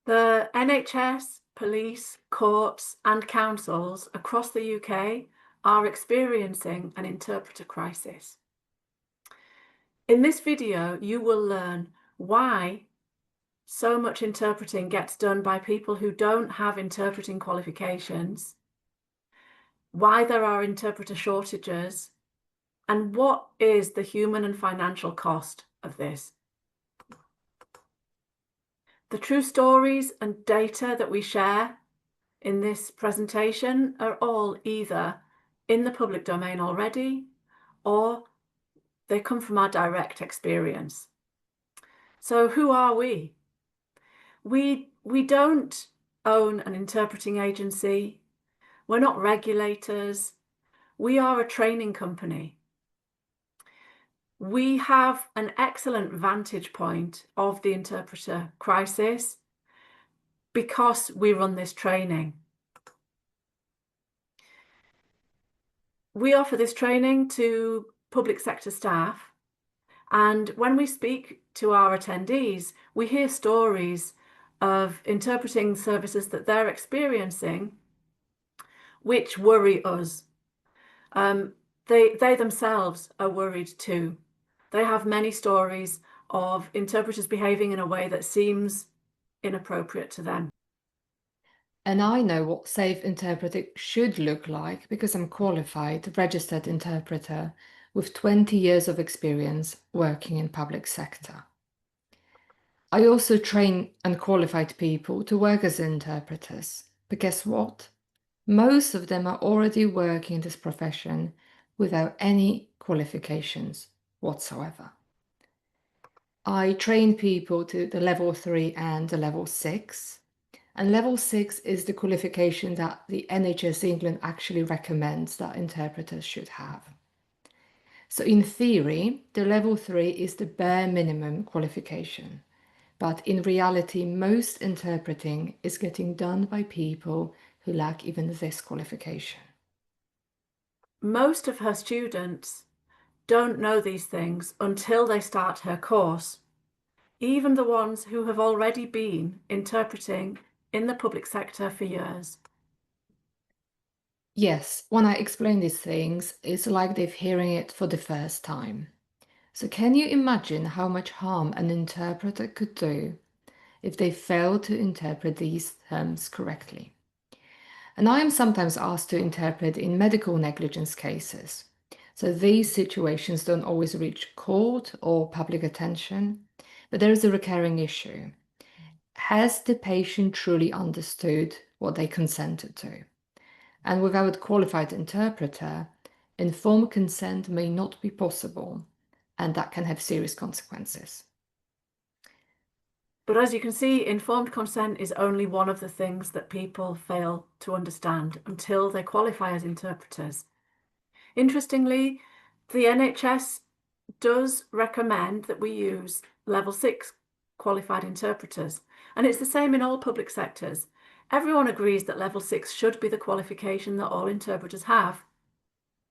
The NHS, police, courts and councils across the UK are experiencing an interpreter crisis. In this video, you will learn why so much interpreting gets done by people who don't have interpreting qualifications, why there are interpreter shortages, and what is the human and financial cost of this. The true stories and data that we share in this presentation are all either in the public domain already, or they come from our direct experience. So who are we? We don't own an interpreting agency. We're not regulators. We are a training company. We have an excellent vantage point of the interpreter crisis because we run this training. We offer this training to public sector staff, and when we speak to our attendees, we hear stories of interpreting services that they're experiencing, which worry us. They themselves are worried too. They have many stories of interpreters behaving in a way that seems inappropriate to them. And I know what safe interpreting should look like because I'm qualified registered interpreter with 20 years of experience working in public sector. I also train unqualified people to work as interpreters, but guess what? Most of them are already working in this profession without any qualifications whatsoever. I train people to the level 3 and the level 6. And level 6 is the qualification that the NHS England actually recommends that interpreters should have. So in theory, the level 3 is the bare minimum qualification. But in reality, most interpreting is getting done by people who lack even this qualification. Most of her students don't know these things until they start her course. Even the ones who have already been interpreting in the public sector for years. Yes, when I explain these things, it's like they're hearing it for the first time. So can you imagine how much harm an interpreter could do if they fail to interpret these terms correctly? And I am sometimes asked to interpret in medical negligence cases. So these situations don't always reach court or public attention, but there is a recurring issue. Has the patient truly understood what they consented to? And without a qualified interpreter, informed consent may not be possible, and that can have serious consequences. But as you can see, informed consent is only one of the things that people fail to understand until they qualify as interpreters. Interestingly, the NHS does recommend that we use level 6 qualified interpreters, and it's the same in all public sectors. Everyone agrees that level 6 should be the qualification that all interpreters have,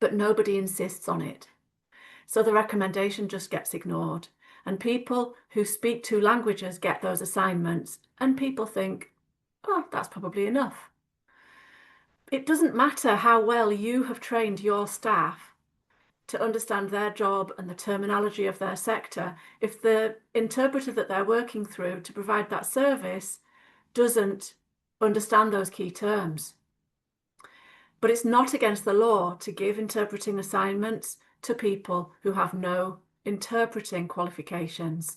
but nobody insists on it. So the recommendation just gets ignored, and people who speak 2 languages get those assignments, and people think, oh, that's probably enough. It doesn't matter how well you have trained your staff to understand their job and the terminology of their sector if the interpreter that they're working through to provide that service doesn't understand those key terms. But it's not against the law to give interpreting assignments to people who have no interpreting qualifications.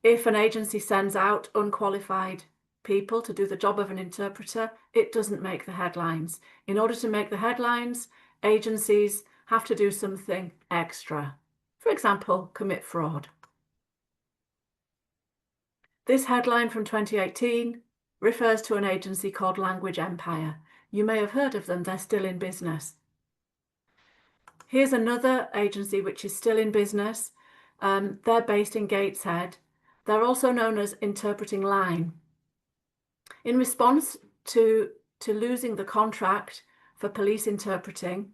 If an agency sends out unqualified people to do the job of an interpreter, it doesn't make the headlines. In order to make the headlines, agencies have to do something extra. For example, commit fraud. This headline from 2018 refers to an agency called Language Empire. You may have heard of them, they're still in business. Here's another agency which is still in business. They're based in Gateshead. They're also known as Interpreting Line. In response to losing the contract for police interpreting,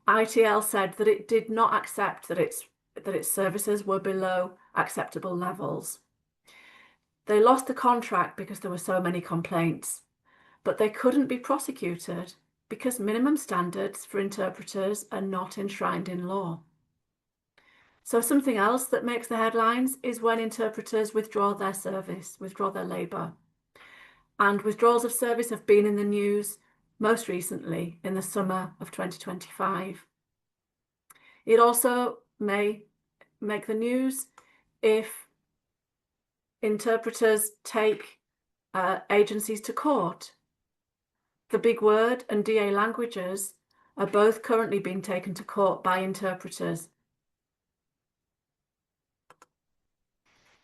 ITL said that it did not accept that its services were below acceptable levels. They lost the contract because there were so many complaints, but they couldn't be prosecuted because minimum standards for interpreters are not enshrined in law. So something else that makes the headlines is when interpreters withdraw their service, withdraw their labour. And withdrawals of service have been in the news most recently in the summer of 2025. It also may make the news if interpreters take agencies to court. The big word and DA languages are both currently being taken to court by interpreters.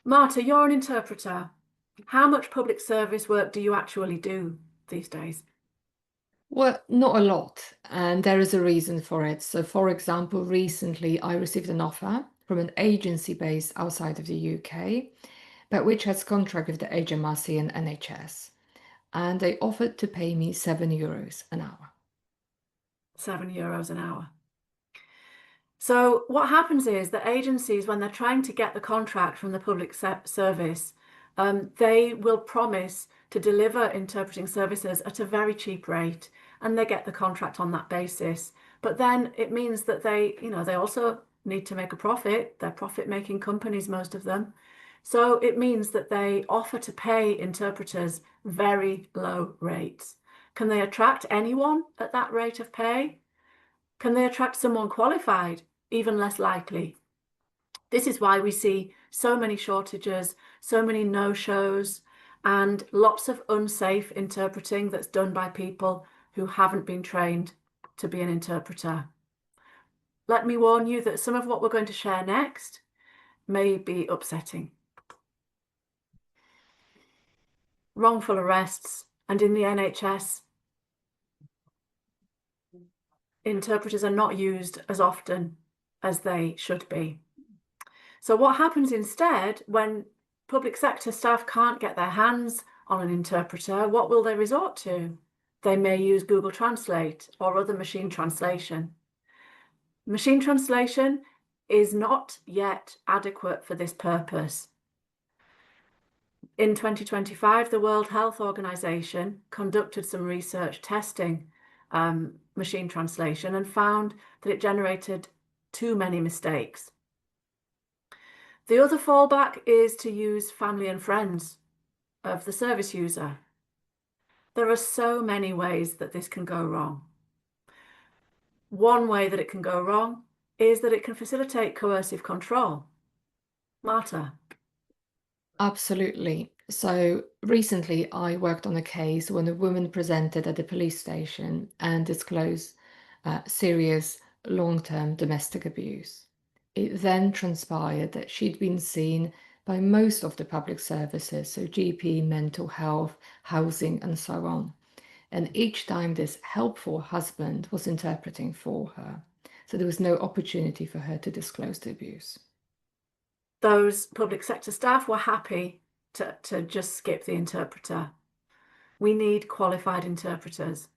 Marta, you're an interpreter. How much public service work do you actually do these days? Well, not a lot, and there is a reason for it. So, for example, recently I received an offer from an agency based outside of the UK, but which has contract with the HMRC and NHS, and they offered to pay me €7 an hour. €7 an hour. So what happens is that agencies, when they're trying to get the contract from the public service, they will promise to deliver interpreting services at a very cheap rate, and they get the contract on that basis. But then it means that they also need to make a profit. They're profit-making companies, most of them. So it means that they offer to pay interpreters very low rates. Can they attract anyone at that rate of pay? Can they attract someone qualified? Even less likely. This is why we see so many shortages, so many no-shows, and lots of unsafe interpreting that's done by people who haven't been trained to be an interpreter. Let me warn you that some of what we're going to share next may be upsetting. Wrongful arrests, and in the NHS, interpreters are not used as often as they should be. So what happens instead when public sector staff can't get their hands on an interpreter? What will they resort to? They may use Google Translate or other machine translation. Machine translation is not yet adequate for this purpose. In 2025, the World Health Organization conducted some research testing machine translation and found that it generated too many mistakes. The other fallback is to use family and friends of the service user. There are so many ways that this can go wrong. One way that it can go wrong is that it can facilitate coercive control. Marta. Absolutely. So recently, I worked on a case when a woman presented at the police station and disclosed serious long-term domestic abuse. It then transpired that she'd been seen by most of the public services, so GP, mental health, housing, and so on. And each time this helpful husband was interpreting for her. So there was no opportunity for her to disclose the abuse. Those public sector staff were happy to just skip the interpreter. We need qualified interpreters.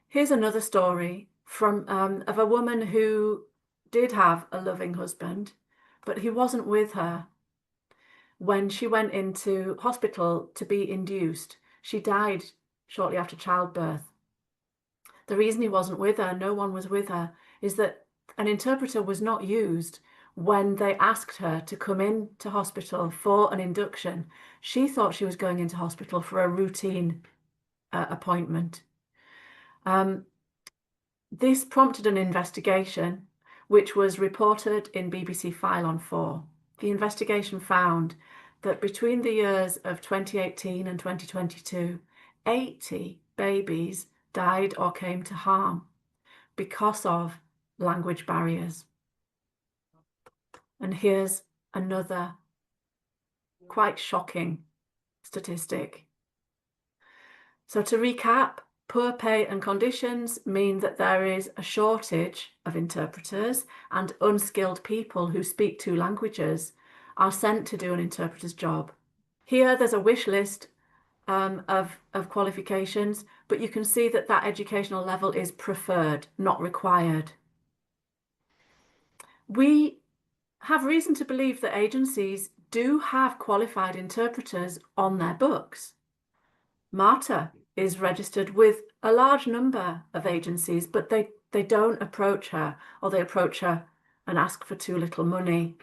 Here's another story from of a woman who did have a loving husband, but he wasn't with her when she went into hospital to be induced. She died shortly after childbirth. The reason he wasn't with her, no one was with her, is that an interpreter was not used when they asked her to come into hospital for an induction. She thought she was going into hospital for a routine appointment. This prompted an investigation, which was reported in BBC File on 4. The investigation found that between the years of 2018 and 2022, 80 babies died or came to harm because of language barriers. And here's another quite shocking statistic. So to recap, poor pay and conditions mean that there is a shortage of interpreters, and unskilled people who speak two languages are sent to do an interpreter's job. Here there's a wish list of qualifications, but you can see that that educational level is preferred, not required. We have reason to believe that agencies do have qualified interpreters on their books. Marta is registered with a large number of agencies, but they don't approach her, or they approach her and ask for too little money.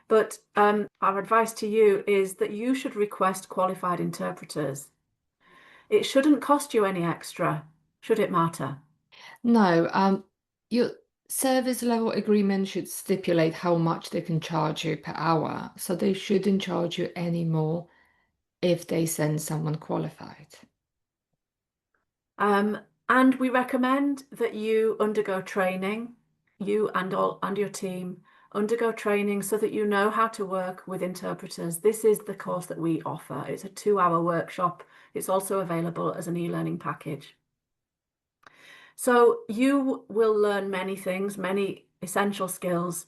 But our advice to you is that you should request qualified interpreters. It shouldn't cost you any extra, should it, Marta? No, your service level agreement should stipulate how much they can charge you per hour, so they shouldn't charge you any more if they send someone qualified. And we recommend that you undergo training, you and your team undergo training so that you know how to work with interpreters. This is the course that we offer. It's a 2-hour workshop. It's also available as an e-learning package. So you will learn many things, many essential skills.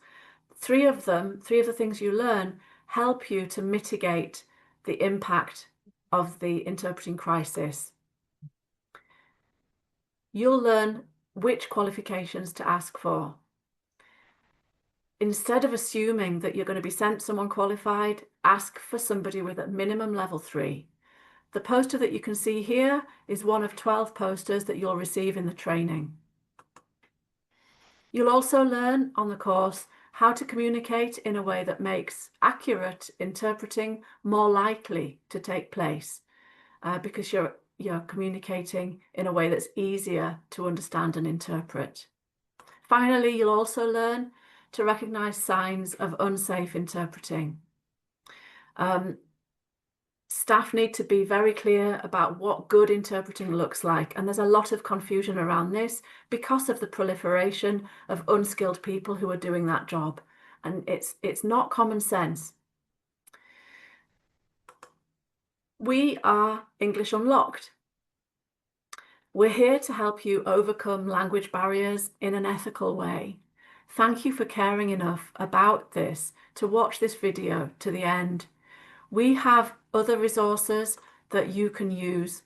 Three of the things you learn help you to mitigate the impact of the interpreting crisis. You'll learn which qualifications to ask for. Instead of assuming that you're going to be sent someone qualified, ask for somebody with a minimum level 3. The poster that you can see here is one of 12 posters that you'll receive in the training. You'll also learn on the course how to communicate in a way that makes accurate interpreting more likely to take place, because you're communicating in a way that's easier to understand and interpret. Finally, you'll also learn to recognize signs of unsafe interpreting. Staff need to be very clear about what good interpreting looks like, and there's a lot of confusion around this because of the proliferation of unskilled people who are doing that job, and it's not common sense. We are English Unlocked. We're here to help you overcome language barriers in an ethical way. Thank you for caring enough about this to watch this video to the end. We have other resources that you can use.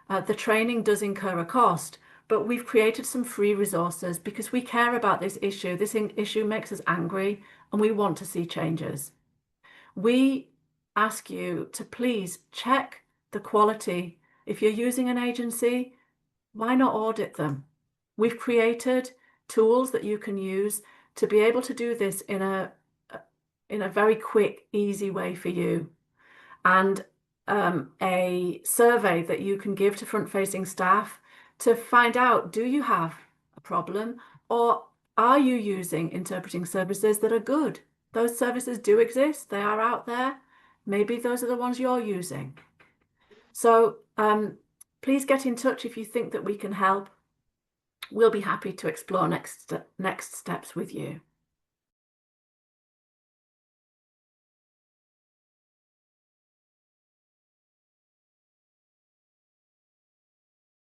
The training does incur a cost, but we've created some free resources because we care about this issue. This issue makes us angry and we want to see changes. We ask you to please check the quality. If you're using an agency, why not audit them? We've created tools that you can use to be able to do this in a very quick, easy way for you. And a survey that you can give to front-facing staff to find out, do you have a problem, or are you using interpreting services that are good? Those services do exist, they are out there. Maybe those are the ones you're using. So please get in touch if you think that we can help. We'll be happy to explore next steps with you.